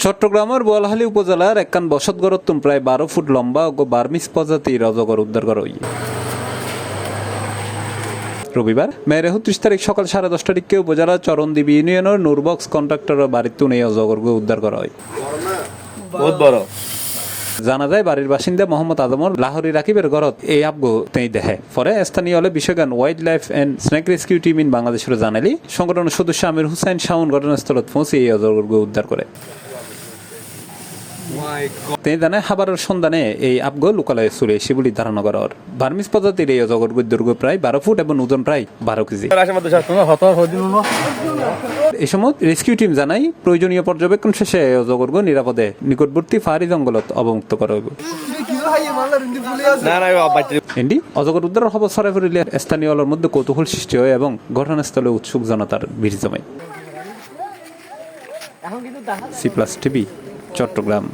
চট্টগ্রামের বোয়ালখালী উপজেলার একখান বসতঘরতুন প্রায় 12 ফুট লম্বা ও বার্মিস প্রজাতির অজগর উদ্ধার করা হয়। রবিবার মেয়ের 30 তারিখ সকাল 10:30টার দিকে উপজেলা চরণদ্বীপ ইউনিয়নের নুরবক্স কন্ট্রাক্টরের বাড়িতুন এই অজগরকে উদ্ধার করা হয়। বহুত বড়। জানা যায় বাড়ির বাসিন্দা মোহাম্মদ আজমর লাহোরি রাকিবের ঘরত এই আপগো তেই দেখে। পরে স্থানীয় হলে বিষয়জ্ঞান wildlife and snake rescue team in বাংলাদেশের জানালি সংগঠনের সদস্য আমির হুসাইন শাওন ঘটনাস্থলত পৌঁছে এই অজগরকে উদ্ধার করে। তিনি জানায় হাবারের সন্ধানে এই আপগো লোকালয়ে চলে এসে বলে ধারণা করা হয়। বার্মিস প্রজাতির এই অজগরগুর দৈর্ঘ্য প্রায় 12 ফুট এবং ওজন প্রায় 12 কেজি। এই সময় রেস্কিউ টিম জানাই প্রয়োজনীয় পর্যবেক্ষণ শেষে অজগরগো নিরাপদে নিকটবর্তী পাহাড়ি জঙ্গলত অবমুক্ত করা হবে। অজগর উদ্ধারের খবর ছড়াই পড়িলে স্থানীয় মধ্যে কৌতূহল সৃষ্টি হয় এবং ঘটনাস্থলে উৎসুক জনতার ভিড় জমে। C+ TV Chittagong.